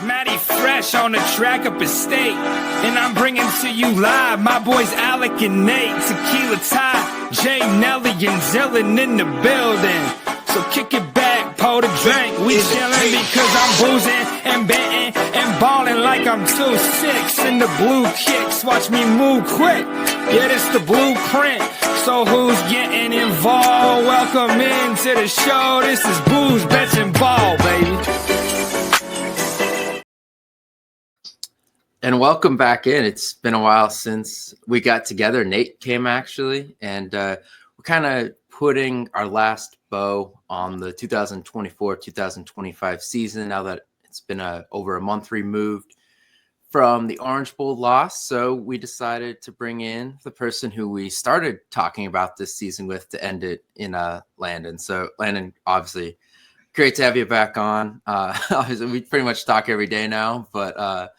Matty Fresh on the track up estate. And I'm bringing to you live my boys Alec and Nate. Tequila Ty, Jay, Nelly, and Zillin in the building. So kick it back, pour the drink. We chillin' because I'm boozing and betting and ballin' like I'm 2-6. And the blue kicks, watch me move quick. Yeah, this the blueprint. So who's getting involved? Welcome into the show. This is Booze, Bets, and Ball, baby. And welcome back in. It's been a while since we got together. Nate came actually, and we're kind of putting our last bow on the 2024-2025 season now that it's been over a month removed from the Orange Bowl loss. So we decided to bring in the person who we started talking about this season with to end it in Landon. So Landon, obviously, great to have you back on. Obviously, we pretty much talk every day now, but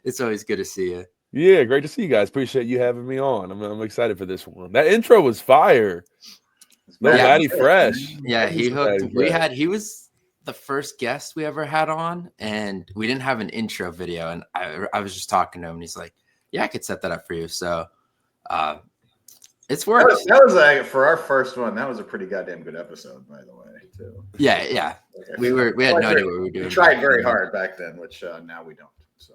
it's always good to see you. Yeah, great to see you guys. Appreciate you having me on. I'm excited for this one. That intro was fire. Nittany Fresh. Yeah, he was the first guest we ever had on, and we didn't have an intro video. And I was just talking to him, and he's like, "Yeah, I could set that up for you." So it's worked. That was like for our first one. That was a pretty goddamn good episode, by the way. Too. Yeah. Okay. We had no idea what we were doing. We tried very hard back then, which now we don't. So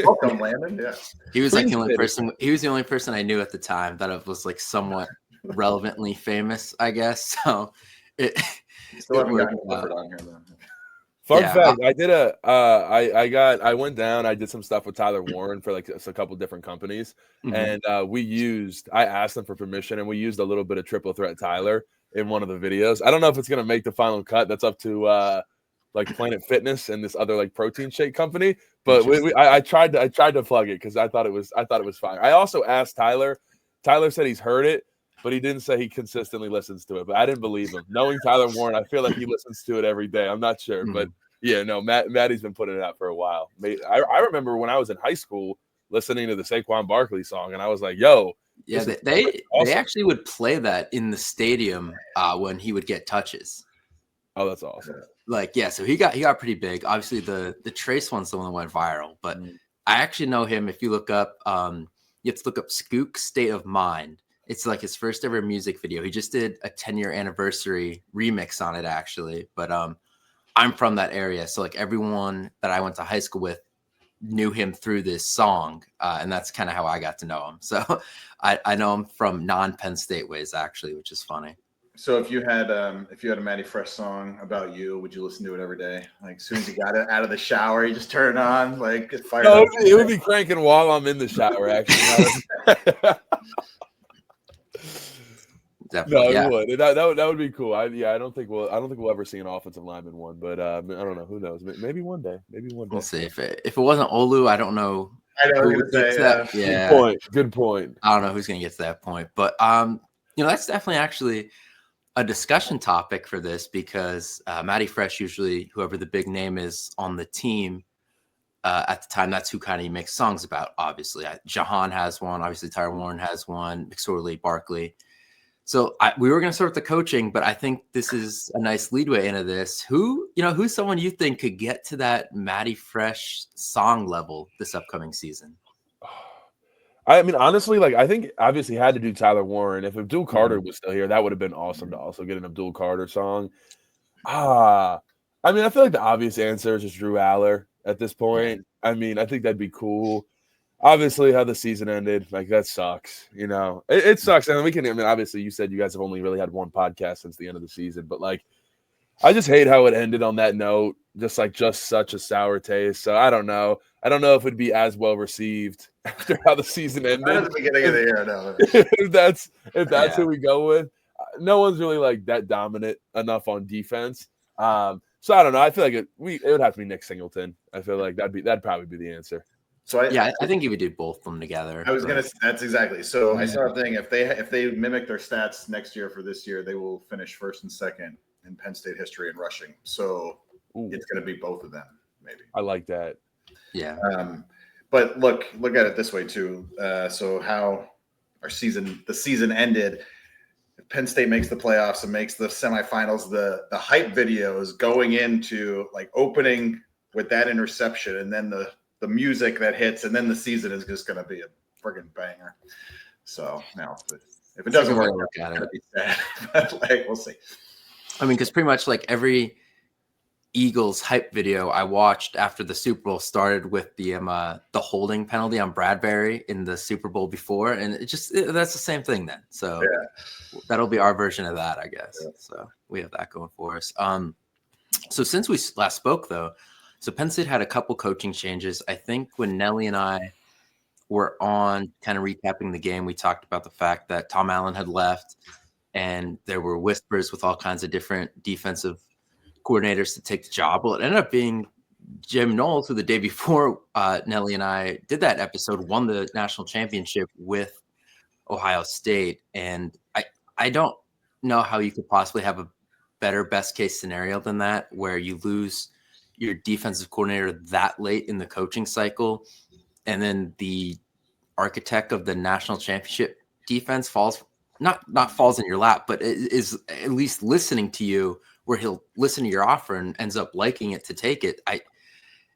welcome, Landon. Yeah, he was like the only person. He was the only person I knew at the time that was like somewhat relevantly famous, I guess. So still haven't gotten Clifford on here though. Fun fact: I did I went down. I did some stuff with Tyler Warren for like a couple different companies, and I asked them for permission, and we used a little bit of Triple Threat Tyler in one of the videos. I don't know if it's gonna make the final cut. That's up to like Planet Fitness and this other like protein shake company. But I tried to plug it because I thought it was fine. I also asked Tyler. Tyler said he's heard it, but he didn't say he consistently listens to it. But I didn't believe him. Knowing Tyler Warren, I feel like he listens to it every day. I'm not sure, but yeah, no, Matty's been putting it out for a while. I remember when I was in high school listening to the Saquon Barkley song, and I was like, "Yo." Yeah, they actually would play that in the stadium when he would get touches. Oh, that's awesome. Like, yeah, so he got pretty big. Obviously, the Trace one's the one that went viral, but I actually know him. If you look up, you have to look up Skook State of Mind. It's like his first ever music video. He just did a 10-year anniversary remix on it, actually. But I'm from that area, so like everyone that I went to high school with knew him through this song, and that's kind of how I got to know him. So I know him from non-Penn State ways, actually, which is funny. So if you had a Matty Fresh song about you, would you listen to it every day? Like as soon as you got it out of the shower, you just turn it on, like get fired up. It would be cranking while I'm in the shower, actually. Definitely, it would. That would be cool. I don't think we'll ever see an offensive lineman one, but I don't know. Who knows? Maybe one day. We'll see. If it wasn't Olu, I don't know. I know who would say that. Yeah. Good point. I don't know who's gonna get to that point, but that's definitely actually a discussion topic for this because Matty Fresh, usually whoever the big name is on the team at the time, that's who kind of he makes songs about. Obviously, Jahan has one. Obviously, Tyler Warren has one. McSorley, Barkley. So we were going to start with the coaching, but I think this is a nice leadway into this. Who's someone you think could get to that Matty Fresh song level this upcoming season? I mean, honestly, like I think obviously had to do Tyler Warren. If Abdul Carter was still here, that would have been awesome to also get an Abdul Carter song. I mean, I feel like the obvious answer is just Drew Aller at this point. I mean, I think that'd be cool. Obviously, how the season ended, like that sucks. It sucks. And obviously, you said you guys have only really had one podcast since the end of the season, but like, I just hate how it ended on that note. Just such a sour taste. So I don't know. I don't know if it'd be as well received after how the season ended. At the beginning of the year, no. if that's who we go with, no one's really like that dominant enough on defense. So I don't know. I feel like it would have to be Nick Singleton. I feel like that'd probably be the answer. So I think you would do both of them together. I was gonna. That's exactly. So I saw a thing. If they mimic their stats next year for this year, they will finish first and second in Penn State history in rushing. So it's going to be both of them, maybe. I like that. Yeah. But look at it this way too. So how the season ended. If Penn State makes the playoffs and makes the semifinals, the hype videos going into like opening with that interception, and then the music that hits, and then the season is just going to be a friggin' banger. So now, if it doesn't work, look at it, be sad. But like, we'll see. I mean, because pretty much like every Eagles hype video I watched after the Super Bowl started with the holding penalty on Bradbury in the Super Bowl before, and that's the same thing then. So that'll be our version of that, I guess. Yeah. So we have that going for us. So since we last spoke, though, so Penn State had a couple coaching changes. I think when Nelly and I were on kind of recapping the game, we talked about the fact that Tom Allen had left, and there were whispers with all kinds of different defensive coordinators to take the job. Well, it ended up being Jim Knowles, who the day before Nelly and I did that episode, won the national championship with Ohio State. And I don't know how you could possibly have a better best case scenario than that, where you lose your defensive coordinator that late in the coaching cycle, and then the architect of the national championship defense falls in your lap, but is at least listening to you, where he'll listen to your offer and ends up liking it to take it.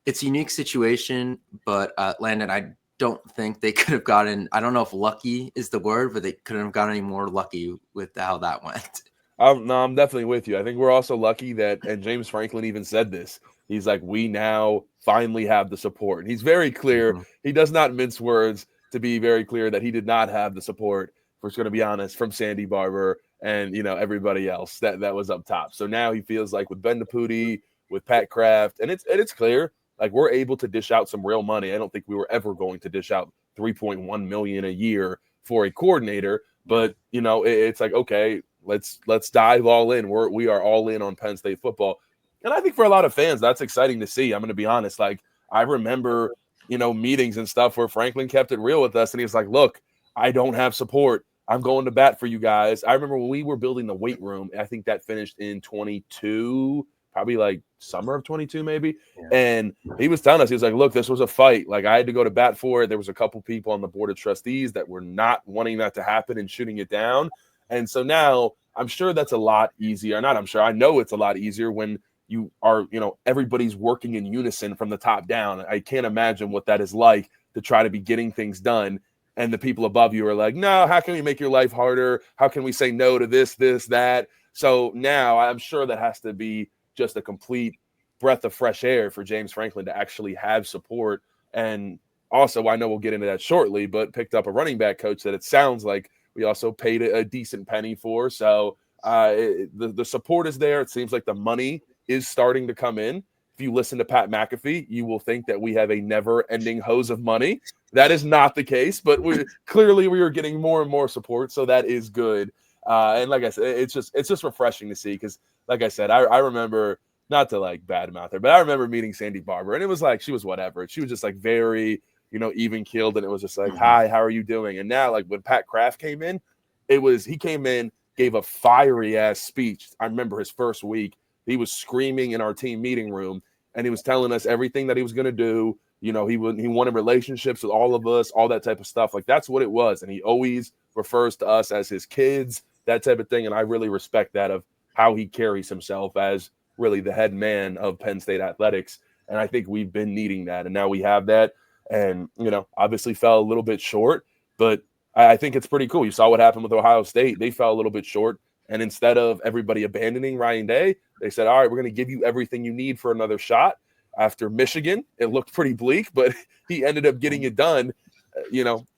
It's a unique situation, but Landon, I don't think they could have gotten, I don't know if lucky is the word, but they couldn't have gotten any more lucky with how that went. No, I'm definitely with you. I think we're also lucky that, and James Franklin even said this, he's like, we now finally have the support. And he's very clear. Mm-hmm. He does not mince words to be very clear that he did not have the support, if we're going to be honest, from Sandy Barber and, everybody else that was up top. So now he feels like with Ben Naputi, with Pat Kraft, and it's clear, like, we're able to dish out some real money. I don't think we were ever going to dish out $3.1 million a year for a coordinator, but it's like, okay, let's dive all in. We are all in on Penn State football. And I think for a lot of fans, that's exciting to see. I'm going to be honest. Like, I remember, meetings and stuff where Franklin kept it real with us. And he was like, look, I don't have support. I'm going to bat for you guys. I remember when we were building the weight room, I think that finished in 22, probably like summer of 22 maybe. Yeah. And he was telling us, he was like, look, this was a fight. Like, I had to go to bat for it. There was a couple people on the board of trustees that were not wanting that to happen and shooting it down. And so now I'm sure that's a lot easier. Not I'm sure. I know it's a lot easier when you are, everybody's working in unison from the top down. I can't imagine what that is like to try to be getting things done. And the people above you are like, no, how can we make your life harder? How can we say no to this, that? So now I'm sure that has to be just a complete breath of fresh air for James Franklin to actually have support. And also, I know we'll get into that shortly, but picked up a running back coach that it sounds like we also paid a decent penny for. So the support is there. It seems like the money is starting to come in. If you listen to Pat McAfee, you will think that we have a never-ending hose of money. That is not the case, but we are getting more and more support, so that is good. And like I said, it's just refreshing to see, because, like I said, I remember, not to like badmouth her, but I remember meeting Sandy Barber, and it was like she was whatever. She was just like very, even keeled, and it was just like, hi, how are you doing? And now, like, when Pat Kraft came in, he ccame in, gave a fiery ass speech. I remember his first week, he was screaming in our team meeting room, and he was telling us everything that he was going to do. He wanted relationships with all of us, all that type of stuff. Like, that's what it was. And he always refers to us as his kids, that type of thing. And I really respect that, of how he carries himself as really the head man of Penn State athletics. And I think we've been needing that. And now we have that. And, obviously fell a little bit short, but I think it's pretty cool. You saw what happened with Ohio State. They fell a little bit short. And instead of everybody abandoning Ryan Day, they said, all right, we're going to give you everything you need for another shot. After Michigan, it looked pretty bleak, but he ended up getting it done.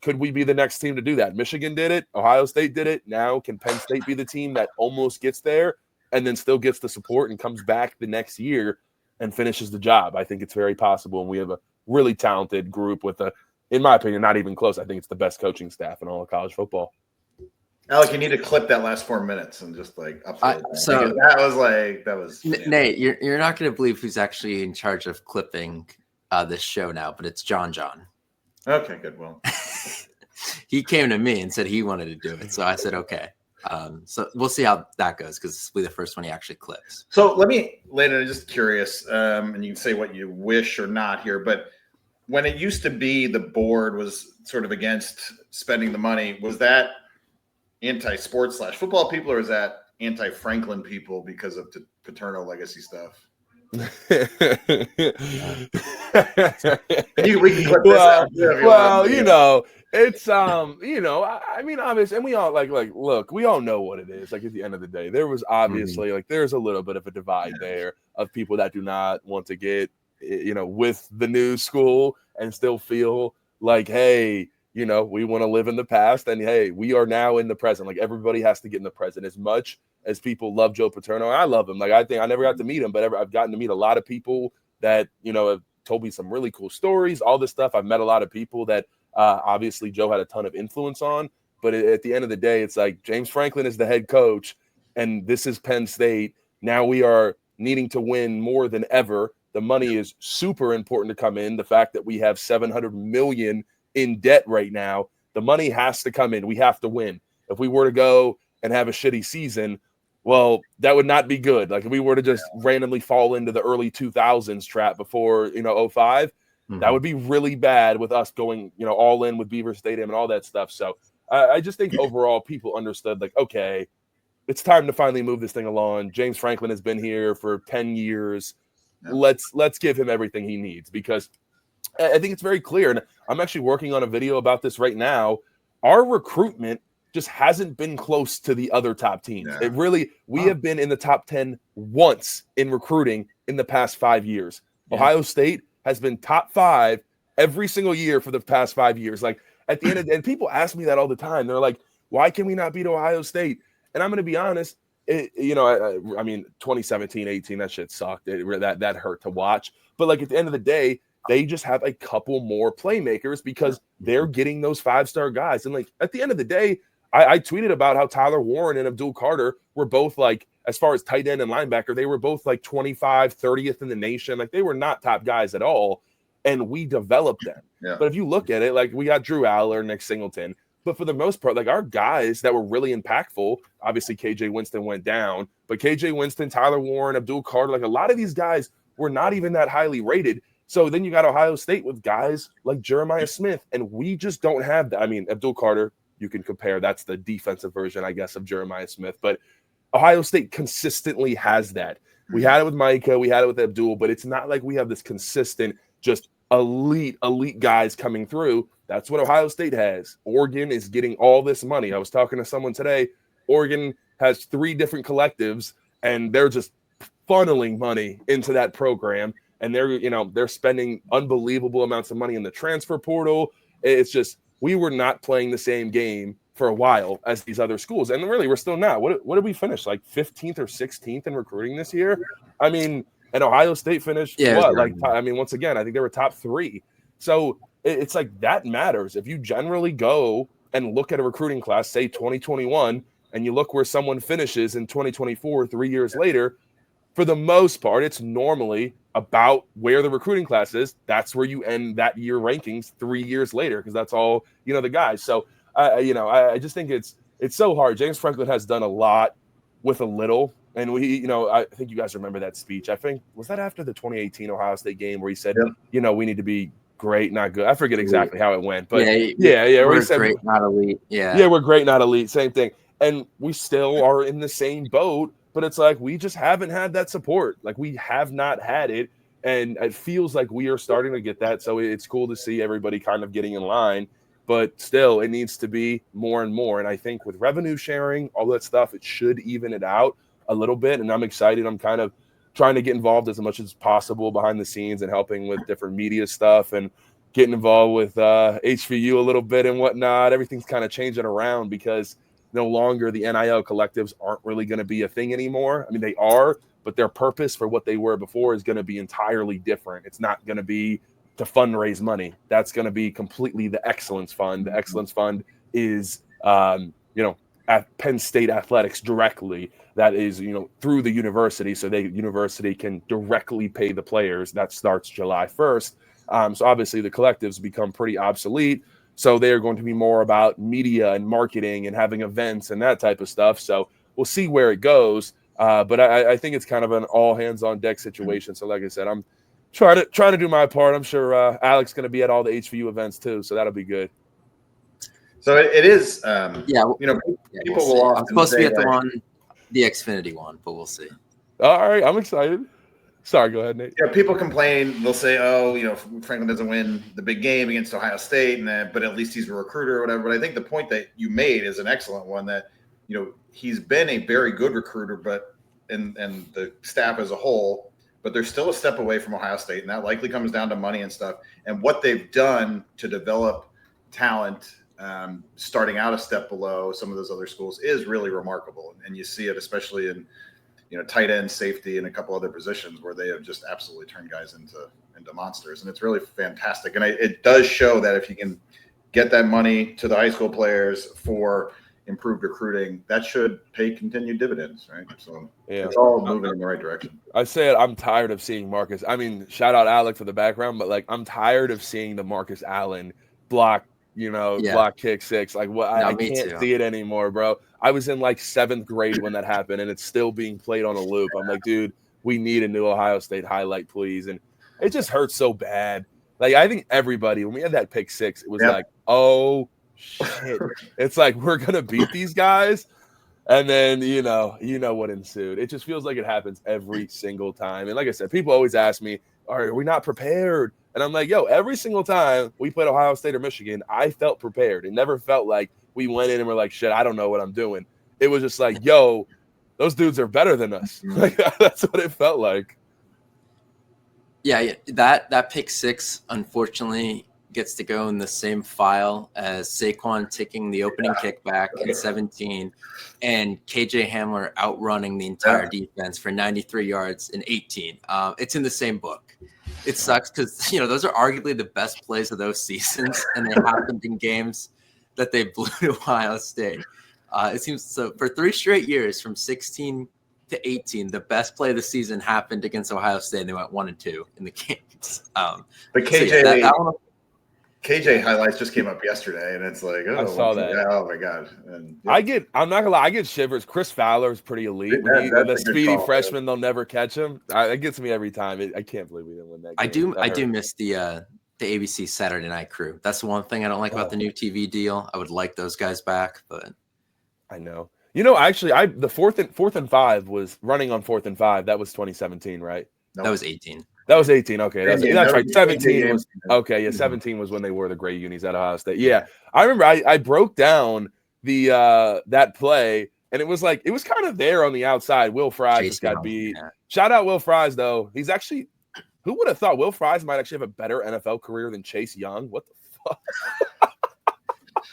Could we be the next team to do that? Michigan did it. Ohio State did it. Now can Penn State be the team that almost gets there and then still gets the support and comes back the next year and finishes the job? I think it's very possible. And we have a really talented group with in my opinion, not even close. I think it's the best coaching staff in all of college football. Alec, you need to clip that last 4 minutes and just like upload that was Nate, you're not going to believe who's actually in charge of clipping this show now, but it's John. Okay, good. Well, he came to me and said he wanted to do it, so I said okay. So we'll see how that goes, because this will be the first one he actually clips. So let me, Landon, I'm just curious, and you can say what you wish or not here, but when it used to be the board was sort of against spending the money, was that anti-sports / football people, or is that anti-Franklin people because of the Paterno legacy stuff? We can clip this out. It's I mean, obviously, and we all like look, we all know what it is. Like at the end of the day, there was obviously like there's a little bit of a divide there of people that do not want to get with the new school and still feel like, hey, we want to live in the past, and hey, we are now in the present. Like everybody has to get in the present. As much as people love Joe Paterno, I love him. Like I think I never got to meet him, but I've gotten to meet a lot of people that have told me some really cool stories. All this stuff. I've met a lot of people that obviously Joe had a ton of influence on. But at the end of the day, it's like James Franklin is the head coach, and this is Penn State. Now we are needing to win more than ever. The money is super important to come in. The fact that we have $700 million in debt right now, the money has to come in. We have to win. If we were to go and have a shitty season, well, that would not be good. Like if we were to just randomly fall into the early 2000s trap before 05, that would be really bad with us going all in with Beaver Stadium and all that stuff. So I just think overall people understood like, okay, it's time to finally move this thing along. James Franklin has been here for 10 years. Let's give him everything he needs, because I think it's very clear. And I'm actually working on a video about this right now. Our recruitment just hasn't been close to the other top teams. Yeah. It really, we have been in the top 10 once in recruiting in the past 5 years. Yeah. Ohio State has been top 5 every single year for the past 5 years. Like at the end of the, and people ask me that all the time. They're like, why can we not beat Ohio State? And I'm going to be honest. I mean, 2017, 18, that shit sucked. That hurt to watch. But like at the end of the day, they just have a couple more playmakers because they're getting those 5-star guys. And like at the end of the day, I tweeted about how Tyler Warren and Abdul Carter were both like, as far as tight end and linebacker, they were both like 25, 30th in the nation. Like they were not top guys at all. And we developed them. Yeah. But if you look at it, like we got Drew Aller, Nick Singleton. But for the most part, like our guys that were really impactful, obviously KJ Winston went down, but KJ Winston, Tyler Warren, Abdul Carter, like a lot of these guys were not even that highly rated. So then you got Ohio State with guys like Jeremiah Smith, and we just don't have that. I mean, Abdul Carter, you can compare. That's the defensive version, I guess, of Jeremiah Smith. But Ohio State consistently has that. We had it with Micah, we had it with Abdul, but it's not like we have this consistent, just elite guys coming through. That's what Ohio State has. Oregon is getting all this money. I was talking to someone today. Oregon has 3 different collectives, and they're just funneling money into that program. And they're spending unbelievable amounts of money in the transfer portal. It's just, we were not playing the same game for a while as these other schools. And really, we're still not. What did we finish? Like 15th or 16th in recruiting this year? I mean, and Ohio State finished what? Like, I mean, once again, I think they were top 3. So it's like that matters. If you generally go and look at a recruiting class, say 2021, and you look where someone finishes in 2024, 3 years later, for the most part, it's normally about where the recruiting class is. That's where you end that year rankings 3 years later, because that's all, the guys. So, I just think it's so hard. James Franklin has done a lot with a little. And I think you guys remember that speech. I think, was that after the 2018 Ohio State game where he said, we need to be great, not good. I forget exactly how it went, but yeah. We're great, not elite. Yeah, we're great, not elite. Same thing. And we still are in the same boat, but it's like we just haven't had that support. Like we have not had it, and it feels like we are starting to get that. So it's cool to see everybody kind of getting in line, but still, it needs to be more and more. And I think with revenue sharing, all that stuff, it should even it out a little bit. And I'm excited. I'm kind of trying to get involved as much as possible behind the scenes and helping with different media stuff and getting involved with HVU a little bit and whatnot. Everything's kind of changing around because no longer the NIL collectives aren't really going to be a thing anymore. I mean, they are, but their purpose for what they were before is going to be entirely different. It's not going to be to fundraise money. That's going to be completely the Excellence Fund. The Excellence Fund is, at Penn State athletics directly. That is, through the university. So the university can directly pay the players. That starts July 1st. So obviously the collectives become pretty obsolete. So they are going to be more about media and marketing and having events and that type of stuff. So we'll see where it goes. But I think it's kind of an all hands on deck situation. So like I said, I'm trying to do my part. I'm sure Alex is going to be at all the HVU events too. So that'll be good. So it is, people will often I'm supposed to be at the Xfinity one, but we'll see. All right. I'm excited. Sorry, go ahead, Nate. Yeah, people complain. They'll say, "Oh, Franklin doesn't win the big game against Ohio State, but at least he's a recruiter or whatever." But I think the point that you made is an excellent one. That he's been a very good recruiter, but and the staff as a whole, but they're still a step away from Ohio State, and that likely comes down to money and stuff. And what they've done to develop talent, starting out a step below some of those other schools, is really remarkable. And you see it especially in tight end, safety, and a couple other positions where they have just absolutely turned guys into monsters. And it's really fantastic. And it does show that if you can get that money to the high school players for improved recruiting, that should pay continued dividends, right? So it's all moving in the right direction. I said I'm tired of seeing Marcus. I mean, shout out Alex for the background, but I'm tired of seeing the Marcus Allen block, block kick six. I can't see it anymore, bro. I was in 7th grade when that happened, and it's still being played on a loop. I'm like, dude, we need a new Ohio State highlight, please. And it just hurts so bad. I think everybody, when we had that pick six, it was oh shit. It's we're gonna beat these guys. And then what ensued. It just feels like it happens every single time. And like I said, people always ask me, are we not prepared? And I'm like, every single time we played Ohio State or Michigan, I felt prepared. It never felt like we went in and we're like, shit, I don't know what I'm doing. It was just those dudes are better than us. That's what it felt like. Yeah, that pick six, unfortunately, gets to go in the same file as Saquon taking the opening kickback in 17 and KJ Hamler outrunning the entire defense for 93 yards in 18. It's in the same book. It sucks because, those are arguably the best plays of those seasons, and they happened in games that they blew to Ohio State. It seems so for 3 straight years from 16 to 18, the best play of the season happened against Ohio State, and they went 1-2 in the games. But KJ, KJ highlights just came up yesterday, and it's like, I saw that. Oh my god! And, I'm not gonna lie, I get shivers. Chris Fowler is pretty elite. The speedy freshman, they'll never catch him. It gets me every time. I can't believe we didn't win that game. I do miss the ABC Saturday Night Crew. That's the one thing I don't like about the new TV deal. I would like those guys back, but I know. Actually, the fourth and 5 was running on 4th and 5. That was 2017, right? No. That was 18. That was 18. Okay, that's right. 17 was okay. Yeah, 17 was when they wore the gray unis at Ohio State. Yeah, I remember. I broke down the that play, and it was kind of there on the outside. Will Fries just got beat. Yeah. Shout out Will Fries though. He's actually, who would have thought Will Fries might actually have a better NFL career than Chase Young? What the fuck?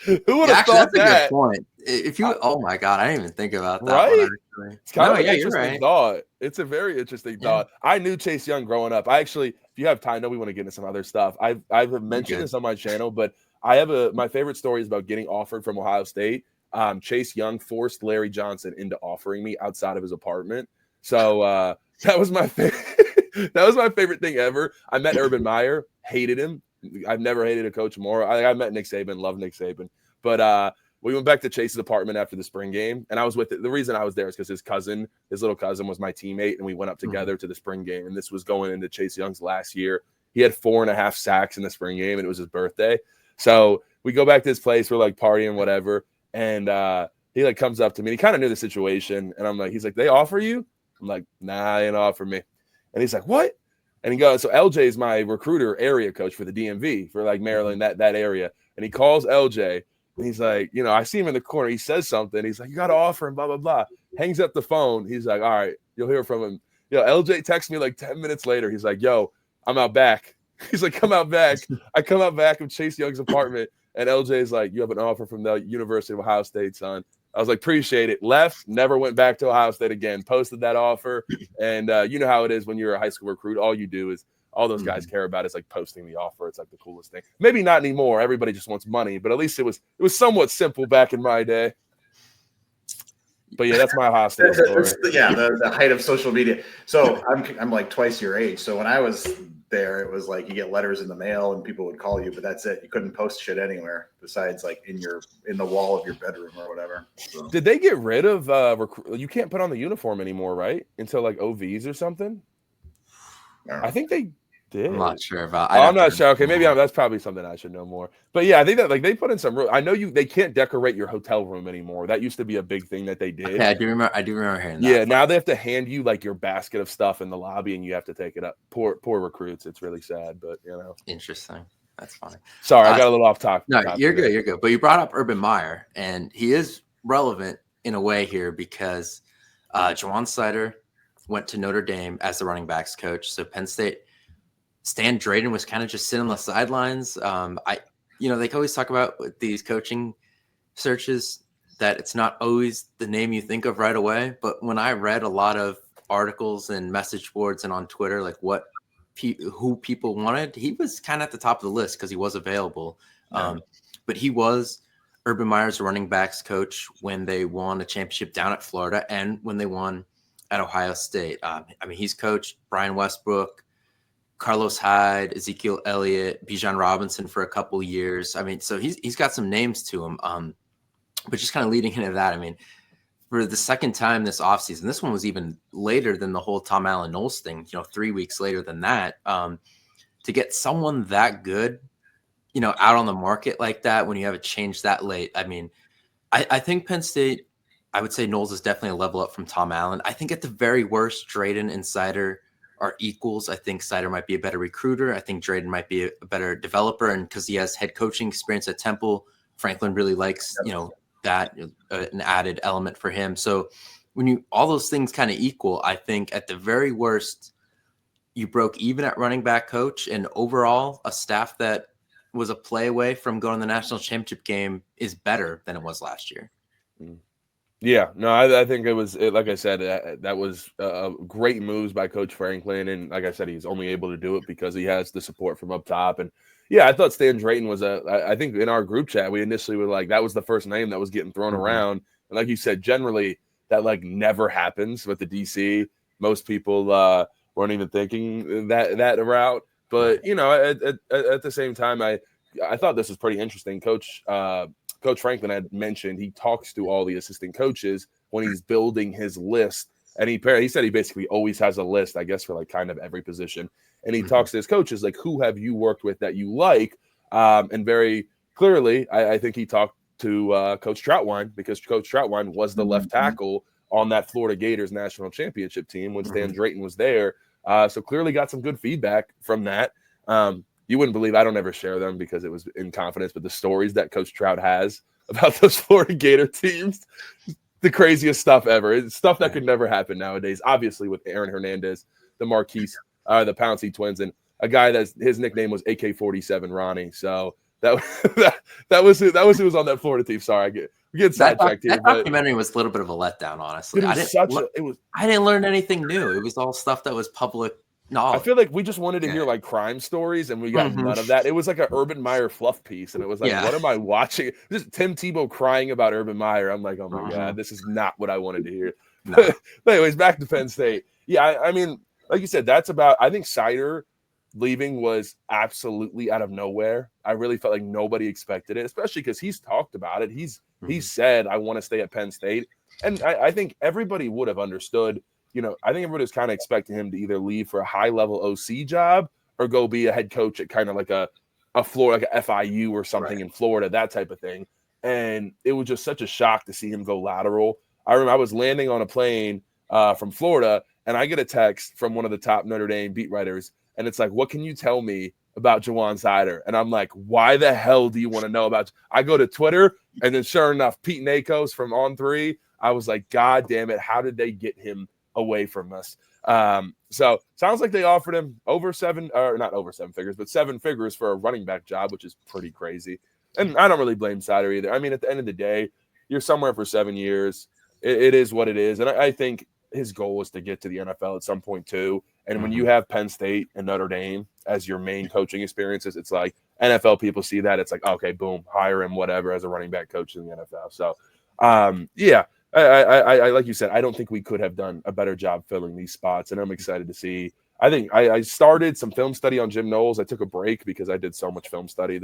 Who would have thought that's that? That's a good point. If you, oh my god, I didn't even think about that. Right? One, it's kind of an you're right. thought. It's a very interesting thought. I knew Chase Young growing up. I actually, if you have time, I know we want to get into some other stuff. I've mentioned this on my channel, but I have my favorite story is about getting offered from Ohio State. Chase Young forced Larry Johnson into offering me outside of his apartment. So that was my favorite. That was my favorite thing ever. I met Urban Meyer, hated him. I've never hated a coach more. I met Nick Saban, love Nick Saban, but we went back to Chase's apartment after the spring game, and I was with it. The reason I was there is because his little cousin was my teammate, and we went up together to the spring game, and this was going into Chase Young's last year. He had 4.5 sacks in the spring game, and it was his birthday. So we go back to his place, we're partying, whatever, and he comes up to me, and he kind of knew the situation, and I'm like, he's like, they offer you? I'm like, nah, they didn't offer me. And he's like, what? And he goes, so LJ is my recruiter area coach for the DMV, for Maryland, that area. And he calls LJ, and he's like, I see him in the corner. He says something. He's like, you got to offer him, blah, blah, blah. Hangs up the phone. He's like, all right, you'll hear from him. LJ texts me 10 minutes later. He's like, yo, I'm out back. He's like, come out back. I come out back of Chase Young's apartment, and LJ's like, you have an offer from the University of Ohio State, son. I was like, appreciate it. Left, never went back to Ohio State again. Posted that offer. And you know how it is when you're a high school recruit. All you do is all those guys care about is posting the offer. It's the coolest thing. Maybe not anymore. Everybody just wants money, but at least it was somewhat simple back in my day. But yeah, that's my Ohio State story. The height of social media. So I'm twice your age. So when I was there, it was you get letters in the mail and people would call you, but that's it. You couldn't post shit anywhere besides in the wall of your bedroom or whatever. So. Did they get rid of you can't put on the uniform anymore, right? Until OVs or something? I think they Did. I'm not sure about. I'm not sure. Okay, maybe that's probably something I should know more. But yeah, I think that like they put in some. I know they can't decorate your hotel room anymore. That used to be a big thing that they did. Yeah, I do remember hearing that. Yeah, now they have to hand you like your basket of stuff in the lobby, and you have to take it up. Poor recruits. It's really sad, but Interesting. That's funny. Sorry, I got a little off topic. No, you're good. You're good. But you brought up Urban Meyer, and he is relevant in a way here because Juwan Seider went to Notre Dame as the running backs coach. So Penn State, Stan Drayton was kind of just sitting on the sidelines. They always talk about with these coaching searches that it's not always the name you think of right away. But when I read a lot of articles and message boards and on Twitter, like who people wanted, he was kind of at the top of the list because he was available. But he was Urban Meyer's running backs coach when they won a championship down at Florida and when they won at Ohio State. He's coached Brian Westbrook, Carlos Hyde, Ezekiel Elliott, Bijan Robinson for a couple years. So he's got some names to him. But just kind of leading into that, for the second time this offseason, this one was even later than the whole Tom Allen Knowles thing, 3 weeks later than that, to get someone that good, out on the market like that when you have a change that late. I think Penn State, I would say Knowles is definitely a level up from Tom Allen. I think at the very worst, Drayton and Seider are equals. I think Seider might be a better recruiter. I think Drayton might be a better developer. And because he has head coaching experience at Temple, Franklin really likes, that an added element for him. So when all those things kind of equal, I think at the very worst, you broke even at running back coach, and overall a staff that was a play away from going to the national championship game is better than it was last year. Yeah, no, I think like I said, that was great moves by Coach Franklin. And like I said, he's only able to do it because he has the support from up top. And yeah, I thought Stan Drayton was I think in our group chat, we initially were like, that was the first name that was getting thrown around. And like you said, generally that like never happens with the DC. Most people weren't even thinking that route. But, at the same time, I thought this was pretty interesting. Coach Franklin had mentioned he talks to all the assistant coaches when he's building his list. And he said he basically always has a list, I guess, for like kind of every position. And he talks to his coaches, like, who have you worked with that you like? And very clearly, I think he talked to Coach Troutwine, because Coach Troutwine was the left tackle on that Florida Gators national championship team when Stan Drayton was there. So clearly got some good feedback from that. You wouldn't believe, I don't ever share them because it was in confidence, but the stories that Coach Trout has about those Florida Gator teams, the craziest stuff ever. It's stuff that could never happen nowadays, obviously, with Aaron Hernandez, the Marquise, the Pouncey twins, and a guy his nickname was AK-47 Ronnie. So that was who was on that Florida team. Sorry, we get sidetracked here. That documentary was a little bit of a letdown, honestly. I didn't learn anything new. It was all stuff that was public knowledge. I feel like we just wanted to hear like crime stories, and we got none of that. It was like an Urban Meyer fluff piece, and it was like, what am I watching? Just Tim Tebow crying about Urban Meyer. I'm like, oh my God, this is not what I wanted to hear. No. But anyways, back to Penn State. Yeah, I mean, like you said, I think Seider leaving was absolutely out of nowhere. I really felt like nobody expected it, especially because he's talked about it. He's said, I want to stay at Penn State. And I think everybody would have understood. I think everybody was kind of expecting him to either leave for a high-level OC job or go be a head coach at kind of like a Florida, like a FIU or something in Florida, that type of thing. And it was just such a shock to see him go lateral. I remember I was landing on a plane from Florida, and I get a text from one of the top Notre Dame beat writers, and it's like, what can you tell me about Juwan Seider? And I'm like, why the hell do you want to know about? I go to Twitter, and then sure enough, Pete Nakos from On3, I was like, God damn it, how did they get him away from us? So sounds like they offered him not over seven figures, but 7 figures for a running back job, which is pretty crazy. And I don't really blame Seider either. I mean, at the end of the day, you're somewhere for 7 years. It is what it is. And I think his goal was to get to the NFL at some point too. And when you have Penn State and Notre Dame as your main coaching experiences, it's like NFL people see that. It's like, okay, boom, hire him, whatever, as a running back coach in the NFL. So, yeah. I like you said, I don't think we could have done a better job filling these spots, and I'm excited to see. I think I started some film study on Jim Knowles. I took a break because I did so much film study.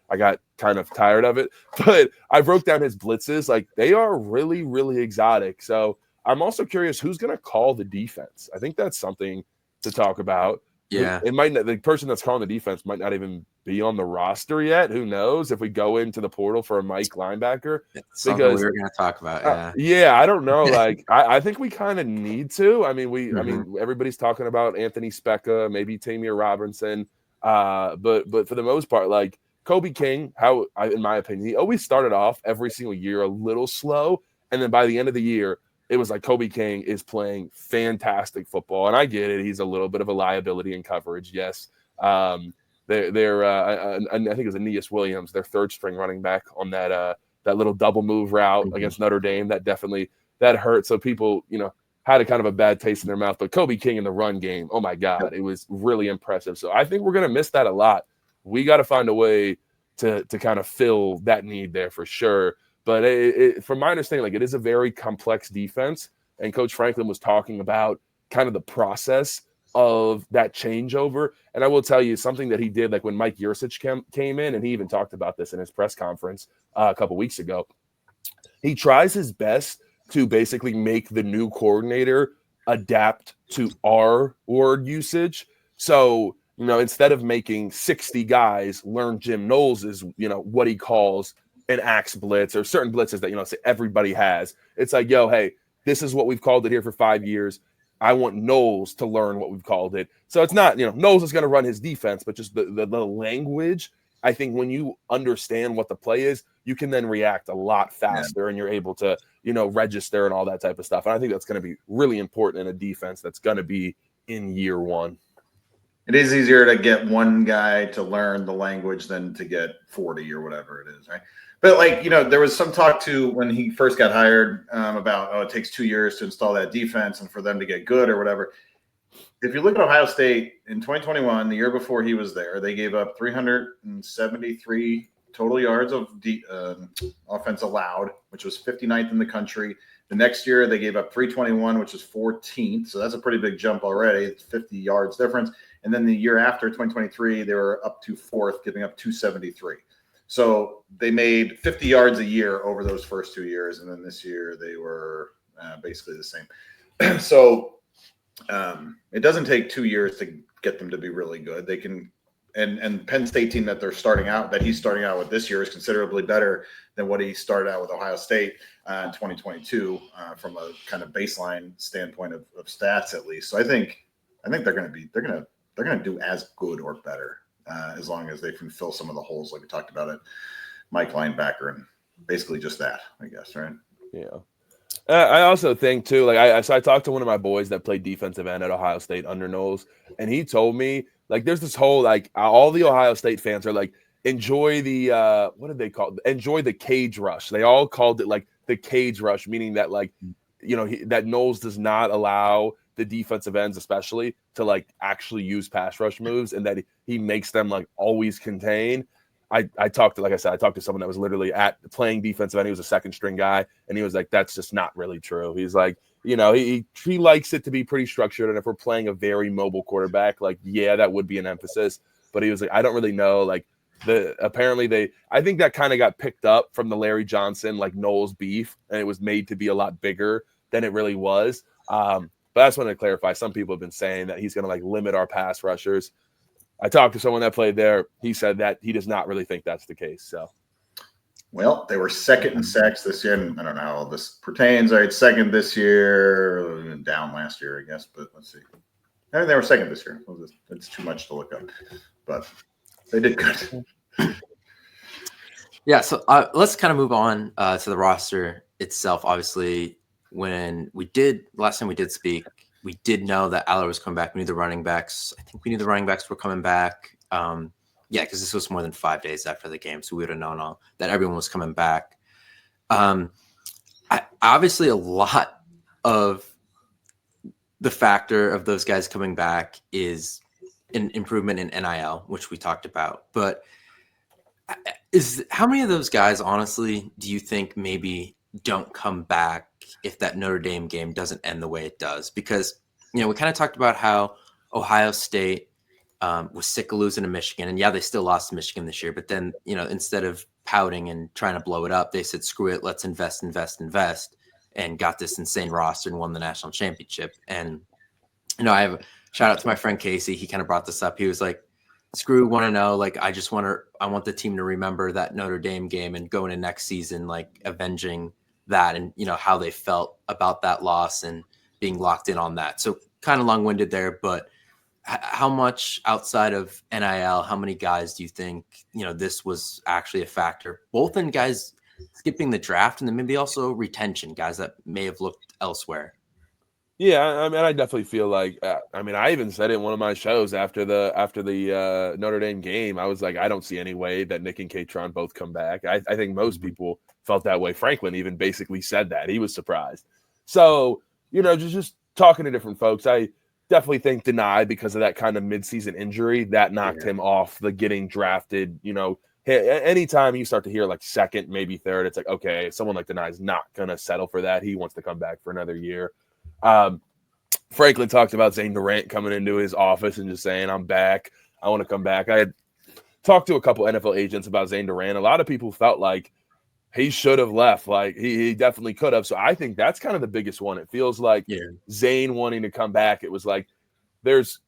I got kind of tired of it, but I broke down his blitzes. Like, they are really, really exotic. So I'm also curious who's going to call the defense. I think that's something to talk about. Yeah. It might not, the person that's calling the defense might not even be on the roster yet. Who knows if we go into the portal for a Mike linebacker? It's something we were going to talk about. Yeah, I don't know. Like, I think we kind of need to. I mean, everybody's talking about Anthony Specca, maybe Tamir Robinson. But for the most part, like Kobe King, in my opinion, he always started off every single year a little slow. And then by the end of the year, it was like Kobe King is playing fantastic football. And I get it. He's a little bit of a liability in coverage. Yes. I think it was Aeneas Williams, their third string running back on that little double move route against Notre Dame. That hurt. So people, had a kind of a bad taste in their mouth. But Kobe King in the run game, oh my God, it was really impressive. So I think we're going to miss that a lot. We got to find a way to kind of fill that need there for sure. But from my understanding, like, it is a very complex defense. And Coach Franklin was talking about kind of the process of that changeover. And I will tell you something that he did, like when Mike Yursich came in, and he even talked about this in his press conference a couple weeks ago. He tries his best to basically make the new coordinator adapt to our word usage. So, instead of making 60 guys learn Jim Knowles' what he calls an axe blitz or certain blitzes that, say everybody has. It's like, hey, this is what we've called it here for 5 years. I want Knowles to learn what we've called it. So it's not, Knowles is going to run his defense, but just the language. I think when you understand what the play is, you can then react a lot faster and you're able to, register and all that type of stuff. And I think that's going to be really important in a defense that's going to be in year one. It is easier to get one guy to learn the language than to get 40 or whatever it is, right? But there was some talk too when he first got hired about, it takes 2 years to install that defense and for them to get good or whatever. If you look at Ohio State in 2021, the year before he was there, they gave up 373 total yards of offense allowed, which was 59th in the country. The next year, they gave up 321, which was 14th. So that's a pretty big jump already. It's 50 yards difference. And then the year after, 2023, they were up to 4th, giving up 273. So they made 50 yards a year over those first 2 years. And then this year, they were basically the same. So it doesn't take 2 years to get them to be really good. They can, and Penn State team that he's starting out with this year is considerably better than what he started out with Ohio State in 2022 from a kind of baseline standpoint of stats, at least. So I think they're going to do as good or better as long as they can fill some of the holes like we talked about at Mike linebacker and basically just that, I guess, right? Yeah. I also think too, like I talked to one of my boys that played defensive end at Ohio State under Knowles, and he told me like there's this whole like all the Ohio State fans are like enjoy the what did they call it? Enjoy the cage rush. They all called it like the cage rush, meaning that like that Knowles does not allow the defensive ends especially to like actually use pass rush moves, and that he makes them like always contain. I talked to someone that was literally playing defensive end. He was a second string guy, and he was like, that's just not really true. He's like, he likes it to be pretty structured. And if we're playing a very mobile quarterback, like, yeah, that would be an emphasis. But he was like, I don't really know. Like I think that kind of got picked up from the Larry Johnson, like Knowles beef, and it was made to be a lot bigger than it really was. But I just wanted to clarify. Some people have been saying that he's going to like limit our pass rushers. I talked to someone that played there. He said that he does not really think that's the case. So, well, they were second in sacks this year. And I don't know how all this pertains. All right, second this year, down last year, I guess. But let's see. I mean, they were second this year. It's too much to look up, but they did good. Yeah. So let's kind of move on to the roster itself. Obviously, last time we did speak, we did know that Aller was coming back. We knew the running backs. I think we knew the running backs were coming back. Because this was more than 5 days after the game, so we would have known that everyone was coming back. Obviously, a lot of the factor of those guys coming back is an improvement in NIL, which we talked about. But how many of those guys, honestly, do you think maybe don't come back if that Notre Dame game doesn't end the way it does? Because, we kind of talked about how Ohio State was sick of losing to Michigan. And yeah, they still lost to Michigan this year. But then, instead of pouting and trying to blow it up, they said, screw it, let's invest, and got this insane roster and won the national championship. And, I have Shout out to my friend Casey. He kind of brought this up. He was like, screw 1-0. Like, I want the team to remember that Notre Dame game and go into next season, like avenging that and, how they felt about that loss and being locked in on that. So kind of long-winded there, but how much outside of NIL, how many guys do you think, this was actually a factor, both in guys skipping the draft and then maybe also retention, guys that may have looked elsewhere? Yeah, I mean, I definitely feel like, I even said it in one of my shows after the Notre Dame game. I was like, I don't see any way that Nick and Katron both come back. I think most people felt that way. Franklin even basically said that. He was surprised. So, just talking to different folks, I definitely think Nittany, because of that kind of midseason injury, that knocked him off the getting drafted. Anytime you start to hear like second, maybe third, it's like, okay, someone like Nittany is not going to settle for that. He wants to come back for another year. Franklin talked about Zane Durant coming into his office and just saying, I'm back. I want to come back. I had talked to a couple NFL agents about Zane Durant. A lot of people felt like he should have left. Like he definitely could have. So I think that's kind of the biggest one. It feels like Zane wanting to come back. It was like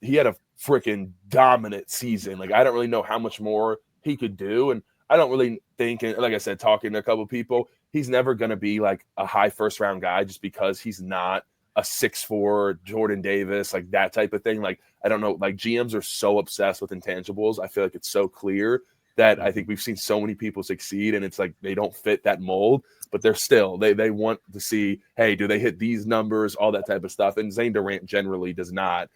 he had a freaking dominant season. Like I don't really know how much more he could do. And I don't really think, and like I said, talking to a couple people, he's never going to be like a high first round guy just because he's not a 6'4" Jordan Davis, like that type of thing. Like, I don't know, like GMs are so obsessed with intangibles. I feel like it's so clear that I think we've seen so many people succeed and it's like they don't fit that mold, but they're still, they want to see, hey, do they hit these numbers, all that type of stuff. And Zane Durant generally does not.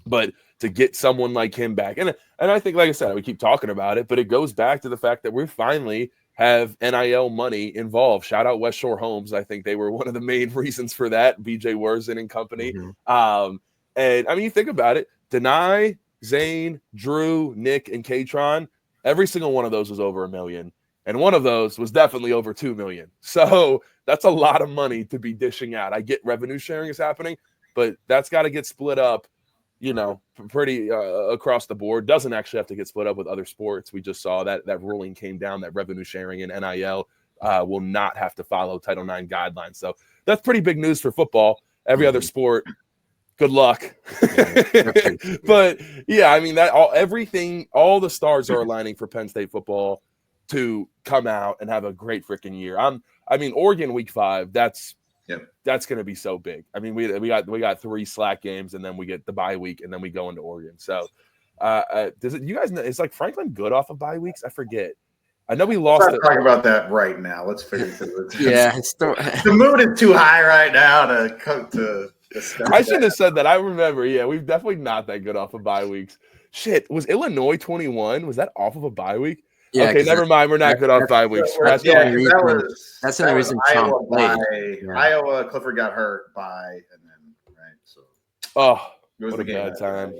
But to get someone like him back, and I think, like I said, we keep talking about it, but it goes back to the fact that we're finally have NIL money involved. Shout out West Shore Homes. I think they were one of the main reasons for that, BJ Worzen and company. And I mean, you think about it, Nittany, Zane, Drew, Nick, and Katron, every single one of those was over $1 million. And one of those was definitely over $2 million. So that's a lot of money to be dishing out. I get revenue sharing is happening, but that's got to get split up, pretty across the board. Doesn't actually have to get split up with other sports. We just saw that ruling came down that revenue sharing and NIL will not have to follow Title IX guidelines. So that's pretty big news for football. Every other sport, good luck. But yeah, I mean all the stars are aligning for Penn State football to come out and have a great freaking year. Oregon week 5, that's going to be so big. I mean, we got 3 slack games and then we get the bye week and then we go into Oregon. So you guys know, is like Franklin good off of bye weeks? I forget. I know we lost. Let's not talk about that right now. Let's figure it out. Yeah, the mood is too high right now to I shouldn't have said that. I remember. Yeah, we've definitely not that good off of bye weeks. Shit, was Illinois 21? Was that off of a bye week? Yeah, okay, never mind. We're not good off bye weeks. That's the only reason Trump played. Iowa, Clifford got hurt by, and then right. So what a bad time.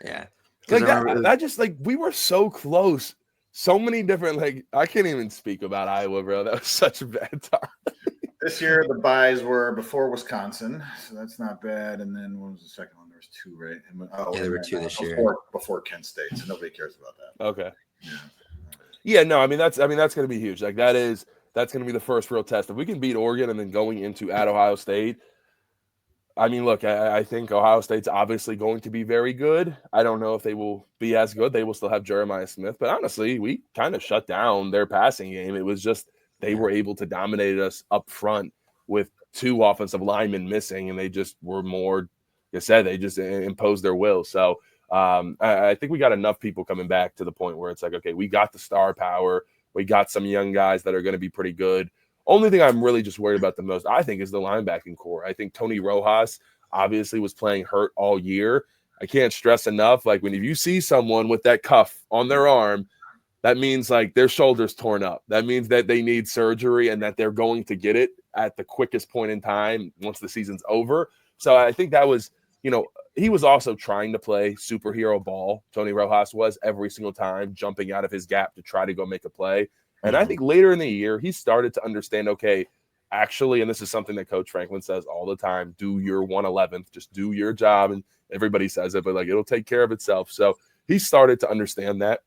Yeah, like that just like we were so close. So many different, like I can't even speak about Iowa, bro. That was such a bad time. This year the buys were before Wisconsin, so that's not bad. And then what was the second one? There was 2, right? There were 2 this year before Kent State, so nobody cares about that. Okay. Yeah, no, I mean that's going to be huge. Like that's going to be the first real test. If we can beat Oregon and then going into at Ohio State, I mean, look, I think Ohio State's obviously going to be very good. I don't know if they will be as good. They will still have Jeremiah Smith, but honestly, we kind of shut down their passing game. It was just they were able to dominate us up front with 2 offensive linemen missing, and they just were more, like I said, they just imposed their will. So I think we got enough people coming back to the point where it's like, okay, we got the star power. We got some young guys that are going to be pretty good. Only thing I'm really just worried about the most, I think, is the linebacking core. I think Tony Rojas obviously was playing hurt all year. I can't stress enough, like if you see someone with that cuff on their arm, that means like their shoulder's torn up. That means that they need surgery and that they're going to get it at the quickest point in time once the season's over. So I think that was, he was also trying to play superhero ball. Tony Rojas was every single time jumping out of his gap to try to go make a play. And I think later in the year, he started to understand, okay, actually, and this is something that Coach Franklin says all the time, do your 111th, just do your job. And everybody says it, but like it'll take care of itself. So he started to understand that.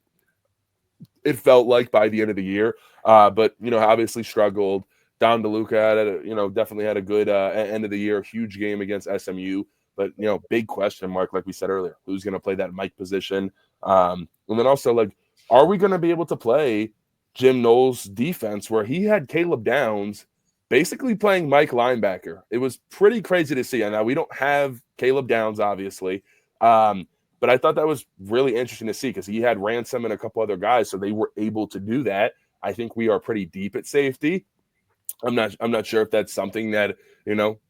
It felt like by the end of the year, but, obviously struggled. Don DeLuca definitely had a good end of the year, huge game against SMU. But, big question mark, like we said earlier, who's going to play that Mike position? And then also, like, are we going to be able to play Jim Knowles' defense where he had Caleb Downs basically playing Mike linebacker? It was pretty crazy to see. And now we don't have Caleb Downs, obviously. But I thought that was really interesting to see because he had Ransom and a couple other guys, so they were able to do that. I think we are pretty deep at safety. I'm not sure if that's something that,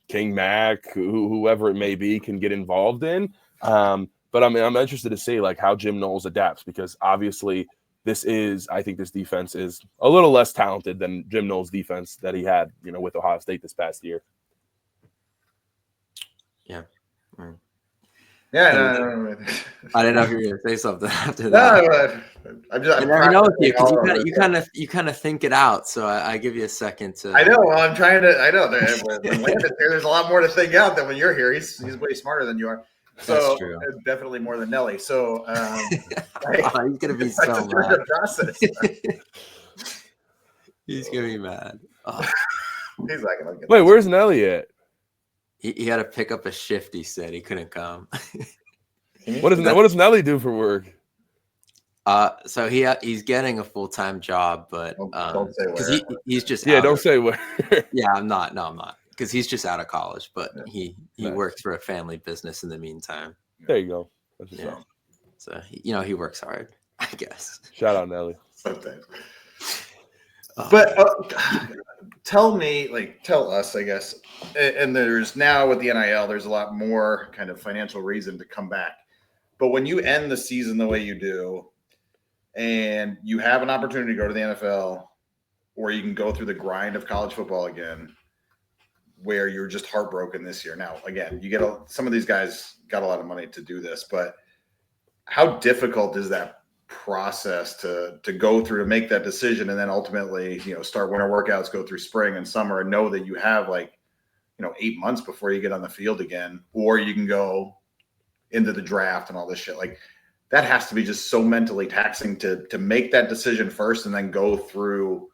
King Mac, whoever it may be, can get involved in. But I'm interested to see like how Jim Knowles adapts because obviously I think this defense is a little less talented than Jim Knowles' defense that he had, with Ohio State this past year. Yeah. Mm. Yeah, no. I didn't know if you were going to say something after that. I'm I know with you because you kind of think it out. So I give you a second to. I know. Well, I'm trying to. I know. When Landon's here, there's a lot more to think out than when you're here. He's way smarter than you are. So that's true. Definitely more than Nelly. So he's gonna be so mad. Process. He's gonna be mad. Oh. He's not gonna get Wait, where's Nelly at? He had to pick up a shift. He said he couldn't come. What does Nelly do for work? So he's getting a full-time job, but don't say where. He's just don't say where. Yeah, I'm not because he's just out of college, but he Nice. works for a family business in the meantime. There you go. So he works hard, I guess. Shout out Nelly. Sometimes. But tell us, I guess, and there's now with the NIL, there's a lot more kind of financial reason to come back. But when you end the season the way you do, and you have an opportunity to go to the NFL, or you can go through the grind of college football again, where you're just heartbroken this year. Now, again, you get some of these guys got a lot of money to do this, but how difficult is that process to go through to make that decision and then ultimately start winter workouts, go through spring and summer and know that you have 8 months before you get on the field again, or you can go into the draft and all this shit. Like that has to be just so mentally taxing to make that decision first and then go through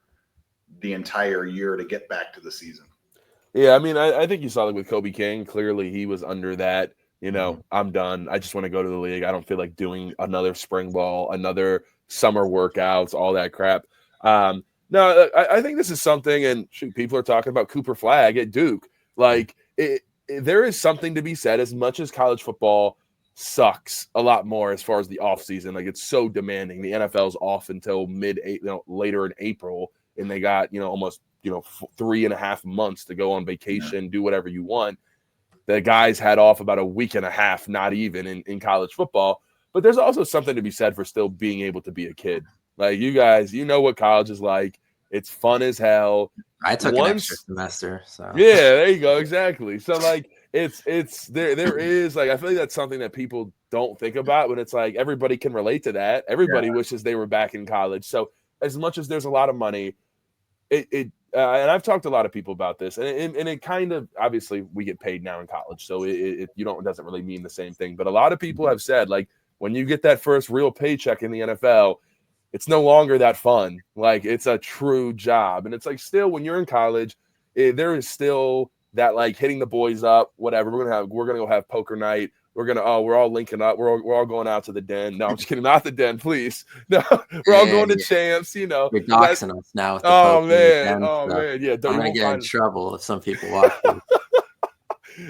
the entire year to get back to the season. Yeah, I mean, I think you saw it with Kobe King. Clearly he was under that. I'm done. I just want to go to the league. I don't feel like doing another spring ball, another summer workouts, all that crap. No, I think this is something, and people are talking about Cooper Flagg at Duke. Like, there is something to be said. As much as college football sucks a lot more as far as the offseason, like it's so demanding. The NFL's off until later in April, and they got almost 3.5 months to go on vacation, do whatever you want. The guys had off about a week and a half, not even in college football. But there's also something to be said for still being able to be a kid. Like you guys, what college is like. It's fun as hell. I took an extra semester. So yeah, there you go. Exactly. So like it's there is like I feel like that's something that people don't think about when it's like everybody can relate to that. Everybody wishes they were back in college. So as much as there's a lot of money, and I've talked to a lot of people about this, and it kind of obviously we get paid now in college, so it doesn't really mean the same thing. But a lot of people have said like when you get that first real paycheck in the NFL, it's no longer that fun. Like it's a true job, and it's like still when you're in college, there is still that like hitting the boys up, whatever. We're gonna go have poker night. We're all linking up. We're all going out to the den. No, I'm just kidding. Not the den, please. No, we're all going to champs. You're doxing us now. With the man. Yeah, I'm gonna get in trouble if some people watch.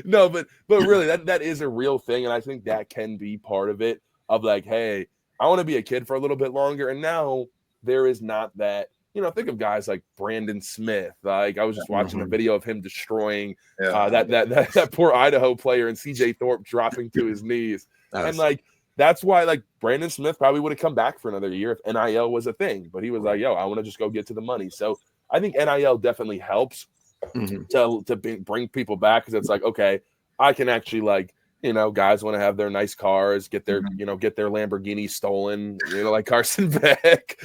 No, but really, that is a real thing, and I think that can be part of it. Of like, hey, I want to be a kid for a little bit longer, and now there is not that. Think of guys like Brandon Smith. Like I was just watching a video of him destroying that poor Idaho player and CJ Thorpe dropping to his knees. And like that's why like Brandon Smith probably would have come back for another year if NIL was a thing. But he was like, I want to just go get to the money. So I think NIL definitely helps to bring people back because it's like, okay, I can actually like guys want to have their nice cars, get their get their Lamborghini stolen, like Carson Beck,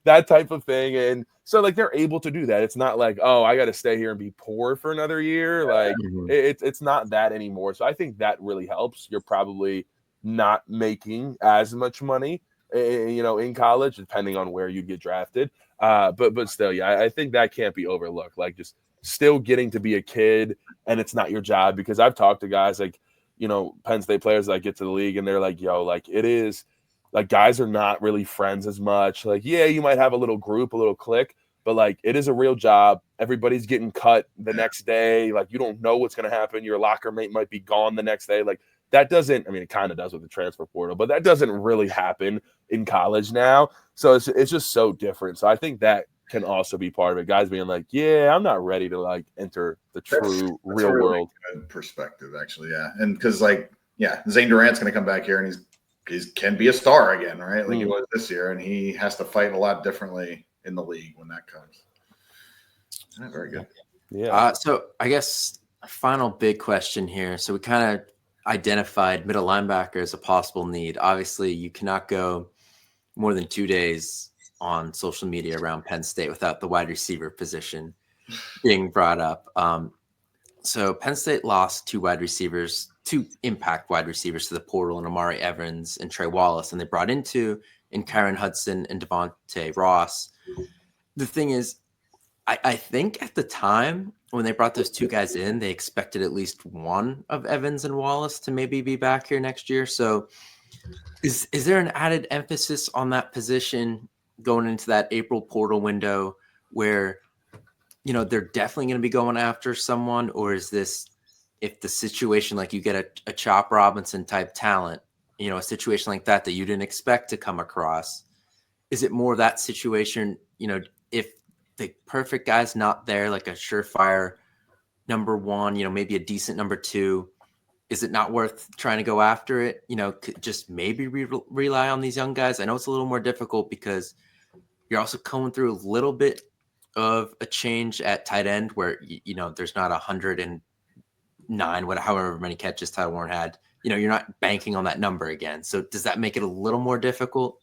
that type of thing. And so like they're able to do that. It's not like, oh, I got to stay here and be poor for another year. Like it's not that anymore. So I think that really helps. You're probably not making as much money, in college, depending on where you get drafted. But still, I think that can't be overlooked. Like just still getting to be a kid and it's not your job, because I've talked to guys like, Penn State players that get to the league and they're like, yo, like it is like guys are not really friends as much. Like, yeah, you might have a little group, a little clique, but like it is a real job. Everybody's getting cut the next day. Like you don't know what's going to happen. Your locker mate might be gone the next day. Like that doesn't, I mean, it kind of does with the transfer portal, but that doesn't really happen in college now. So it's just so different. So I think that can also be part of it. Guys being like, yeah, I'm not ready to like enter the true that's real a really world. good perspective, actually. Yeah. And because Zane Durant's going to come back here and he can be a star again, right? Like he was this year, and he has to fight a lot differently in the league when that comes. Yeah, very good. Yeah. So I guess a final big question here. So we kind of identified middle linebacker as a possible need. Obviously, you cannot go more than 2 days on social media around Penn State without the wide receiver position being brought up. So Penn State lost two impact wide receivers to the portal, and Amari Evans and Trey Wallace, and they brought in Kyron Hudson and Devontae Ross. The thing is, I think at the time when they brought those two guys in, they expected at least one of Evans and Wallace to maybe be back here next year. So is there an added emphasis on that position going into that April portal window where, they're definitely going to be going after someone? Or is this, if the situation, like you get a Chop Robinson type talent, a situation like that you didn't expect to come across, is it more that situation, if the perfect guy's not there, like a surefire number one, maybe a decent number two, is it not worth trying to go after it? Just maybe rely on these young guys. I know it's a little more difficult because you're also going through a little bit of a change at tight end where, there's not 109, however many catches Tyler Warren had. You're not banking on that number again. So does that make it a little more difficult?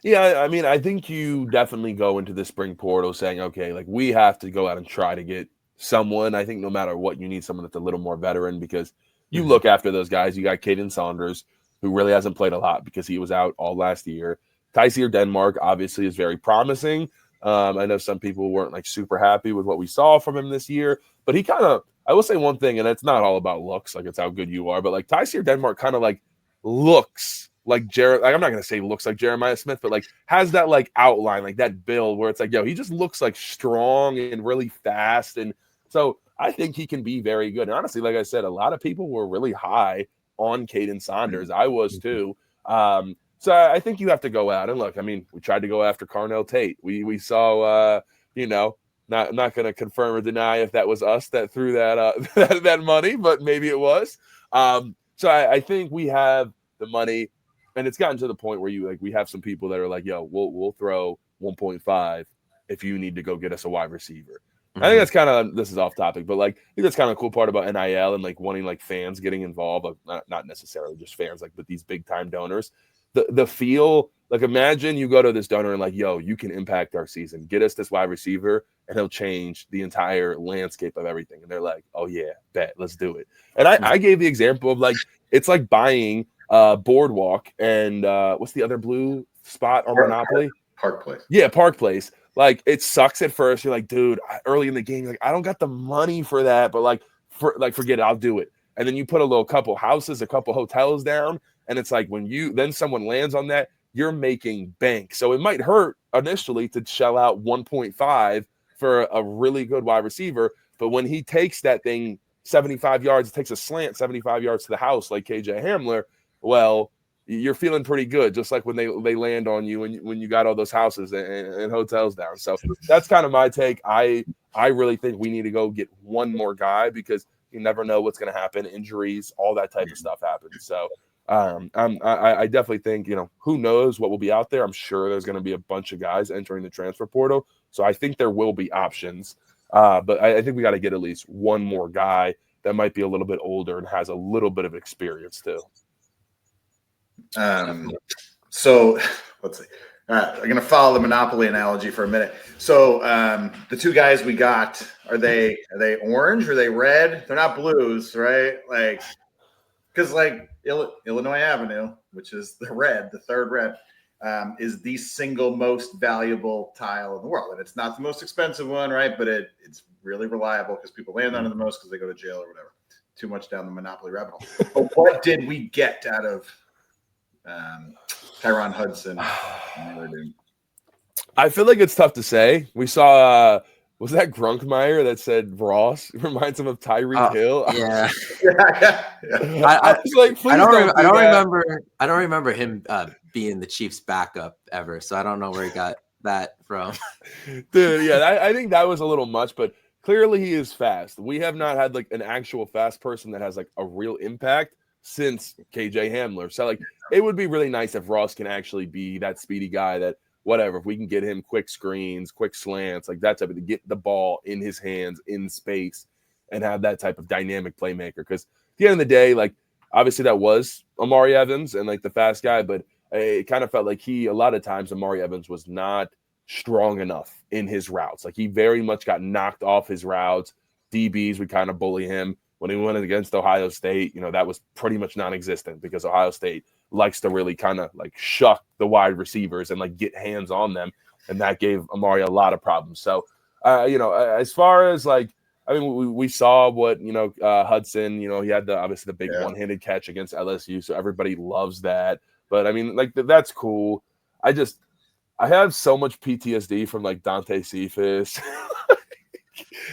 Yeah, I mean, I think you definitely go into the spring portal saying, okay, like we have to go out and try to get someone. I think no matter what, you need someone that's a little more veteran because you look after those guys. You got Caden Saunders, who really hasn't played a lot because he was out all last year. Tyseer Denmark obviously is very promising. I know some people weren't like super happy with what we saw from him this year, but he kind of, I will say one thing, and it's not all about looks, like it's how good you are, but like Tyseer Denmark kind of like looks like I'm not going to say looks like Jeremiah Smith, but like has that like outline, like that build where it's like, yo, he just looks like strong and really fast. And so I think he can be very good. And honestly, like I said, a lot of people were really high on Caden Saunders. I was too. So I think you have to go out and look. I mean, we tried to go after Carnell Tate. We saw, not going to confirm or deny if that was us that threw that that money, but maybe it was. So I think we have the money, and it's gotten to the point where we have some people that are like, yo, we'll throw 1.5 if you need to go get us a wide receiver. I think that's kind of, this is off topic, but like, I think that's kind of a cool part about NIL and like wanting like fans getting involved, not necessarily just fans, like, but these big time donors. The feel, like imagine you go to this donor and like, yo, you can impact our season. Get us this wide receiver and he'll change the entire landscape of everything. And they're like, oh yeah, bet, let's do it. And I gave the example of like, it's like buying Boardwalk and what's the other blue spot on Monopoly? Park Place. Yeah, Park Place. Like it sucks at first. You're like, dude, early in the game, like I don't got the money for that, but forget it, I'll do it. And then you put a couple houses, a couple hotels down, and it's like then someone lands on that, you're making bank. So it might hurt initially to shell out 1.5 for a really good wide receiver, but when he takes that thing 75 yards, takes a slant 75 yards to the house like KJ Hamler, well, you're feeling pretty good, just like when they land on you when you got all those houses and hotels down. So that's kind of my take. I really think we need to go get one more guy because you never know what's going to happen. Injuries, all that type of stuff happens. So I definitely think, who knows what will be out there. I'm sure there's going to be a bunch of guys entering the transfer portal. So I think there will be options. But I think we got to get at least one more guy that might be a little bit older and has a little bit of experience too. So let's see. I'm going to follow the Monopoly analogy for a minute. So the two guys we got, are they orange? Are they red? They're not blues, right? Like, because like Illinois Avenue, which is the third red, is the single most valuable tile in the world. And it's not the most expensive one, right? But it's really reliable because people land on it the most because they go to jail or whatever. too much down the Monopoly rabbit hole. But what did we get out of Tyron Hudson? I feel like it's tough to say. We saw was that Grunkmeyer that said Ross reminds him of Tyreek Hill? Yeah. I was like, please I don't remember him being the Chiefs' backup ever, so I don't know where he got that from. Dude, yeah, I think that was a little much, but clearly he is fast. We have not had like an actual fast person that has like a real impact since KJ Hamler. So like it would be really nice if Ross can actually be that speedy guy that whatever, if we can get him quick screens, quick slants, like that type of to get the ball in his hands in space and have that type of dynamic playmaker. Because at the end of the day, like obviously that was Amari Evans and like the fast guy, but it kind of felt like a lot of times Amari Evans was not strong enough in his routes. Like he very much got knocked off his routes. DBs would kind of bully him. When he went against Ohio State, that was pretty much non-existent because Ohio State likes to really kind of like shuck the wide receivers and like get hands on them. And that gave Amari a lot of problems. So, as far as like, I mean, we saw what, Hudson, he had obviously the big one-handed catch against LSU. So everybody loves that. But I mean, like that's cool. I have so much PTSD from like Dante Cephas.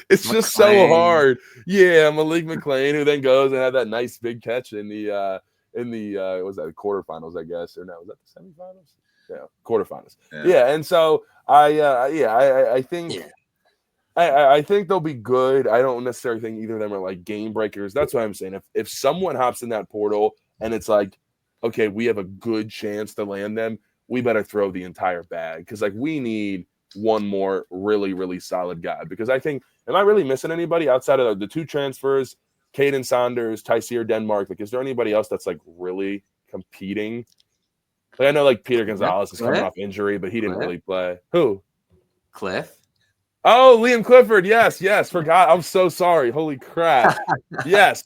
It's McLean. Just so hard. Yeah, Malik McLean, who then goes and had that nice big catch in the was that the quarterfinals, I guess, or no, was that the semifinals? Yeah, quarterfinals. Yeah, and so I think I think they'll be good. I don't necessarily think either of them are like game breakers. That's what I'm saying. If someone hops in that portal and it's like, okay, we have a good chance to land them, we better throw the entire bag because like we need one more really, really solid guy. Because I think, am I really missing anybody outside of the two transfers, Caden Saunders, Tyseer Denmark? Like, is there anybody else that's like really competing? Like, I know like Peter Gonzalez is coming off injury, but he didn't really play. Who? Cliff. Oh, Liam Clifford. Yes. Forgot. I'm so sorry. Holy crap. Yes.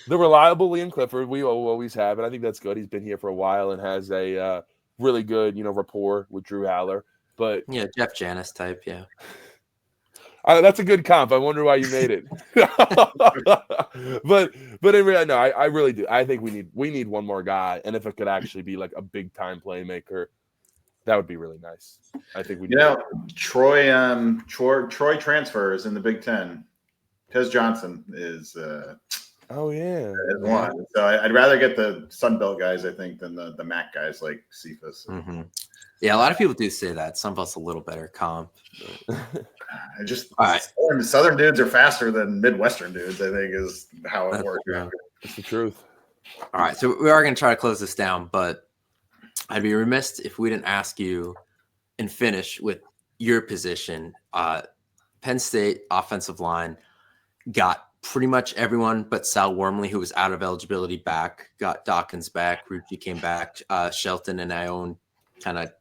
The reliable Liam Clifford we always have, and I think that's good. He's been here for a while and has a really good, rapport with Drew Aller. But yeah, Jeff Janis type, yeah. That's a good comp. I wonder why you made it. but in reality, no, I really do. I think we need one more guy, and if it could actually be like a big time playmaker, that would be really nice. I think we. Troy transfers in the Big Ten. Tez Johnson is. Oh yeah, one. So I'd rather get the Sun Belt guys, I think, than the MAC guys like Cephas. Mm-hmm. Yeah, a lot of people do say that. Sun Belt's a little better comp. Southern dudes are faster than Midwestern dudes, I think, is how it works. It's the truth. All right, so we are going to try to close this down, but I'd be remiss if we didn't ask you and finish with your position. Penn State offensive line got pretty much everyone but Sal Wormley, who was out of eligibility, back. Got Dawkins back. Rucci came back. Shelton and Ione kind of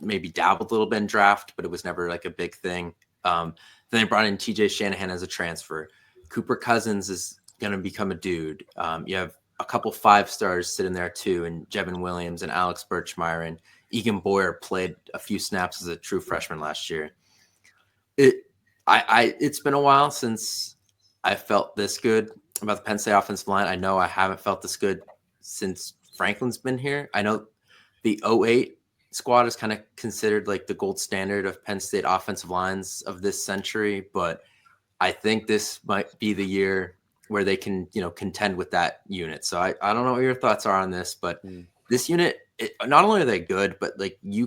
maybe dabbled a little bit in draft, but it was never like a big thing. Then they brought in TJ Shanahan as a transfer. Cooper Cousins is going to become a dude. You have a couple 5-stars sitting there too, and Jevin Williams and Alex Birchmeyer, and Egan Boyer played a few snaps as a true freshman last year. It's been a while since I felt this good about the Penn State offensive line. I know I haven't felt this good since Franklin's been here. I know the 08 squad is kind of considered like the gold standard of Penn State offensive lines of this century, but I think this might be the year where they can, contend with that unit. So I don't know what your thoughts are on this, but this unit, not only are they good, but like they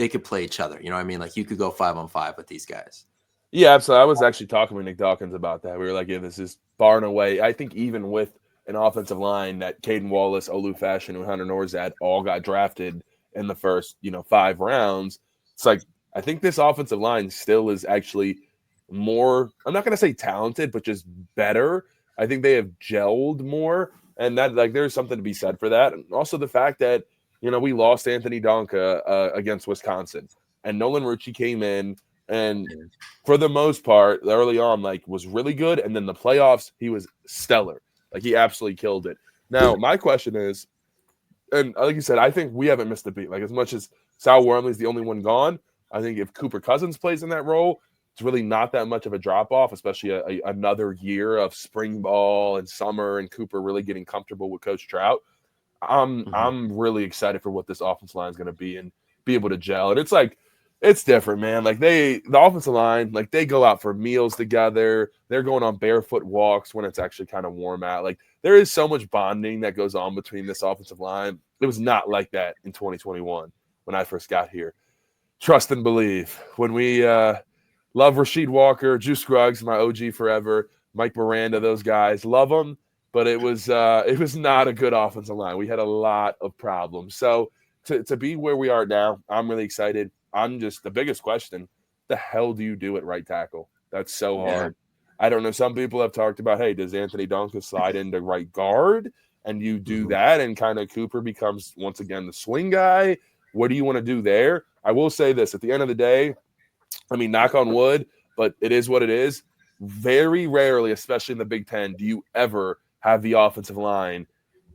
could play each other. You know what I mean? Like you could go 5-on-5 with these guys. Yeah, absolutely. I was actually talking with Nick Dawkins about that. We were like, yeah, this is far and away. I think even with an offensive line that Caden Wallace, Olu Fashion, and Hunter Norzad all got drafted in the first, 5 rounds, it's like I think this offensive line still is actually more, I'm not going to say talented, but just better. I think they have gelled more, and that like there's something to be said for that. And also the fact that, we lost Anthony Donka against Wisconsin, and Nolan Rucci came in, and for the most part, early on, like was really good, and then the playoffs, he was stellar. Like he absolutely killed it. Now, my question is, and like you said, I think we haven't missed a beat. Like as much as Sal Wormley's the only one gone, I think if Cooper Cousins plays in that role, It's really not that much of a drop off, especially another year of spring ball and summer and Cooper really getting comfortable with Coach Trout. I'm really excited for what this offensive line is going to be and be able to gel. And it's different, man. Like the offensive line, like they go out for meals together. They're going on barefoot walks when it's actually kind of warm out. Like there is so much bonding that goes on between this offensive line. It was not like that in 2021 when I first got here. Trust and believe. When we love Rasheed Walker, Juice Scruggs, my OG forever, Mike Miranda, those guys, love them. But it was not a good offensive line. We had a lot of problems. So to be where we are now, I'm really excited. I'm just the biggest question. The hell do you do at right tackle? That's so hard. I don't know. Some people have talked about, hey, does Anthony Donkus slide into right guard? And you do that and kind of Cooper becomes once again the swing guy. What do you want to do there? I will say this at the end of the day, I mean, knock on wood, but it is what it is. Very rarely, especially in the Big Ten, do you ever have the offensive line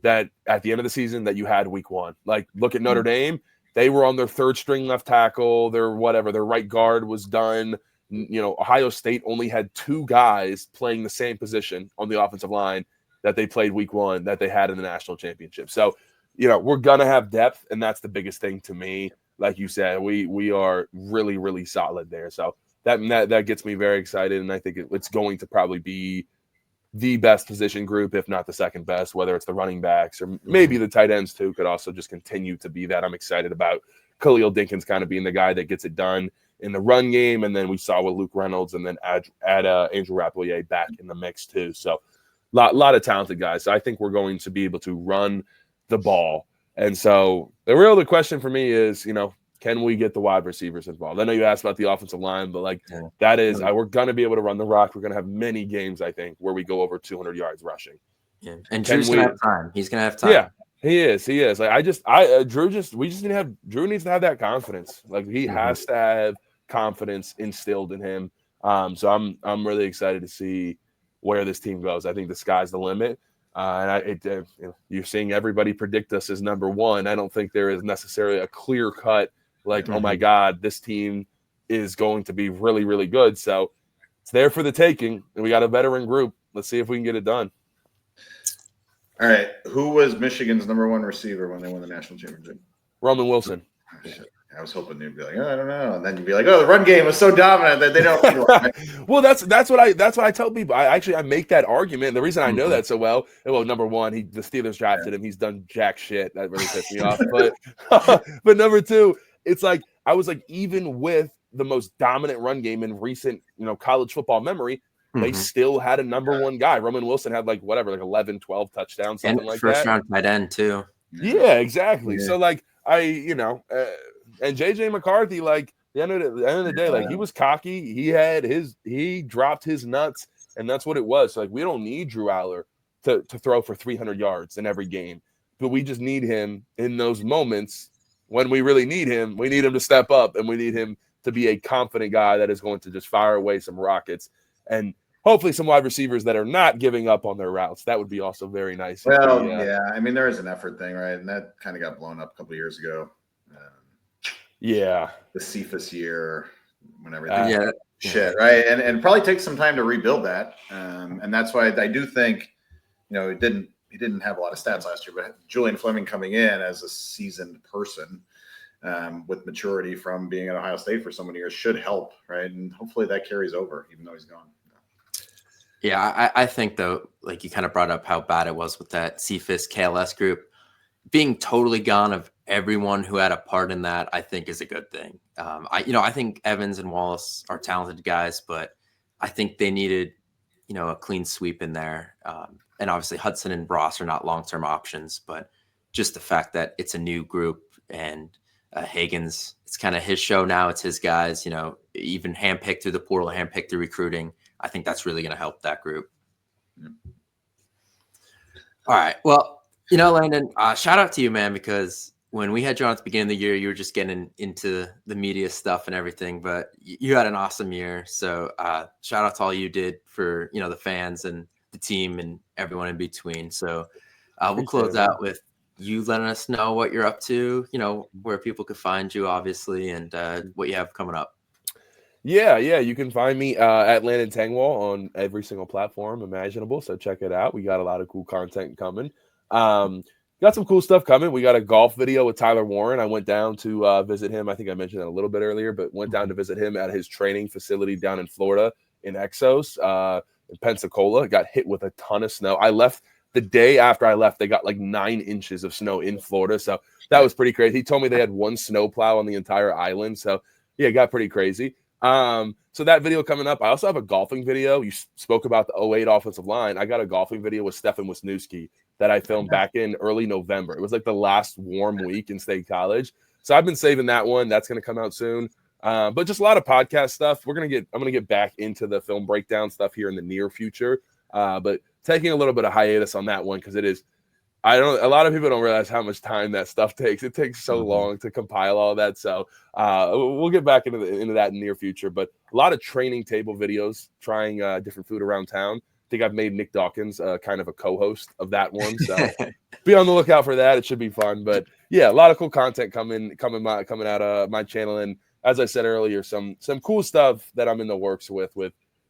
that at the end of the season that you had week one. Like look at Notre Dame. They were on their third string left tackle. Their right guard was done. You know, Ohio State only had 2 guys playing the same position on the offensive line that they played week one that they had in the national championship. So, you know, we're going to have depth, and that's the biggest thing to me. Like you said, we are really, really solid there. So that gets me very excited, and I think it's going to probably be the best position group, if not the second best, whether it's the running backs or maybe the tight ends too, could also just continue to be that. I'm excited about Khalil Dinkins kind of being the guy that gets it done in the run game. And then we saw with Luke Reynolds and then add Andrew Rapplier back in the mix too. So lot of talented guys. So I think we're going to be able to run the ball. And so the question for me is, you know, can we get the wide receivers involved? I know you asked about the offensive line, but that is, we're going to be able to run the rock. We're going to have many games, I think, where we go over 200 yards rushing. Yeah. And Drew's going to have time. He's going to have time. Yeah, he is. Like Drew needs to have that confidence. Like he has to have confidence instilled in him. So I'm really excited to see where this team goes. I think the sky's the limit. You're seeing everybody predict us as number one. I don't think there is necessarily a clear cut oh my God, this team is going to be really, really good. So it's there for the taking, and we got a veteran group. Let's see if we can get it done. All right. Who was Michigan's number 1 receiver when they won the national championship? Roman Wilson. Oh, shit. I was hoping you'd be like, I don't know, and then you'd be like, the run game was so dominant that they don't. Well, that's what I tell people. I make that argument. The reason I know that so well, number one, the Steelers drafted him. He's done jack shit. That really pissed me off. But number two, it's like I was like, even with the most dominant run game in recent college football memory, they still had a number 1 guy. Roman Wilson had 11, 12 touchdowns, something and like first that. Round tight end too. Yeah, exactly. Yeah. So and JJ McCarthy, the end of the day, he was cocky. He dropped his nuts, and that's what it was. So we don't need Drew Aller to throw for 300 yards in every game, but we just need him in those moments when we really need him. We need him to step up, and we need him to be a confident guy that is going to just fire away some rockets, and hopefully some wide receivers that are not giving up on their routes. That would be also very nice. Well, I mean, there is an effort thing, right? And that kind of got blown up a couple of years ago. The Cephas year, when everything shit, right? And probably takes some time to rebuild that. And that's why I do think, he didn't have a lot of stats last year, but Julian Fleming coming in as a seasoned person with maturity from being at Ohio State for so many years should help, right? And hopefully that carries over, even though he's gone. Yeah, I think though, you kind of brought up how bad it was with that Cephas KLS group. Being totally gone of everyone who had a part in that, I think is a good thing. I think Evans and Wallace are talented guys, but I think they needed, a clean sweep in there. And obviously Hudson and Bross are not long-term options, but just the fact that it's a new group and Hagen's, it's kind of his show now. It's his guys, even handpicked through the portal, handpicked through recruiting. I think that's really going to help that group. Yeah. All right. Well, Landon, shout out to you, man, because when we had you on at the beginning of the year, you were just getting into the media stuff and everything, but you had an awesome year. So shout out to all you did for, the fans and the team and everyone in between. So we'll close out with you letting us know what you're up to, where people could find you, obviously, and what you have coming up. Yeah, you can find me at Landon Tengwall on every single platform imaginable. So check it out. We got a lot of cool content coming. Got some cool stuff coming. We got a golf video with Tyler Warren. I went down to visit him. I think I mentioned that a little bit earlier, but went down to visit him at his training facility down in Florida in Exos, in Pensacola. Got hit with a ton of snow. I left the day after I left. They got like 9 inches of snow in Florida. So that was pretty crazy. He told me they had 1 snowplow on the entire island. So yeah, it got pretty crazy. So that video coming up. I also have a golfing video. You spoke about the 08 offensive line. I got a golfing video with Stefan Wisniewski that I filmed back in early November. It was like the last warm week in State College. So I've been saving that one. That's going to come out soon. But just a lot of podcast stuff. I'm going to get back into the film breakdown stuff here in the near future. But taking a little bit of hiatus on that one, because it is, a lot of people don't realize how much time that stuff takes. It takes so long to compile all that. So we'll get back into that in the near future. But a lot of training table videos, trying different food around town. I think I've made Nick Dawkins kind of a co-host of that one. So be on the lookout for that. It should be fun. But yeah, a lot of cool content coming out of my channel. And as I said earlier, some cool stuff that I'm in the works with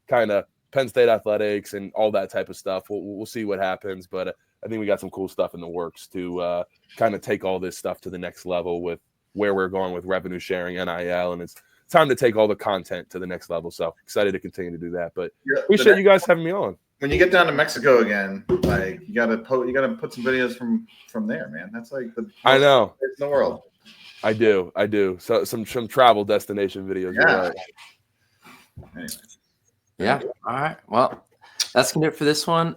kind of Penn State athletics and all that type of stuff. We'll see what happens. But I think we got some cool stuff in the works to kind of take all this stuff to the next level with where we're going with revenue sharing, NIL, and it's time to take all the content to the next level. So excited to continue to do that. But appreciate you guys having me on. When you get down to Mexico again, like you gotta put some videos from there, man. That's like the I know place in the world. I do. So some travel destination videos. Yeah. Right. Anyway. Yeah. All right. Well, that's gonna do it for this one.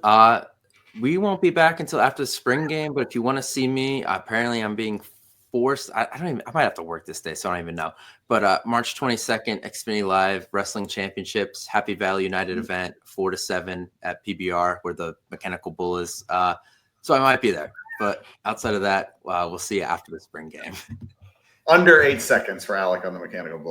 We won't be back until after the spring game, but if you want to see me, apparently I'm being forced. I might have to work this day, so I don't even know. But March 22nd, Xfinity Live Wrestling Championships, Happy Valley United event, 4 to 7 at PBR, where the Mechanical Bull is. So I might be there. But outside of that, we'll see you after the spring game. Under 8 seconds for Alec on the Mechanical Bull.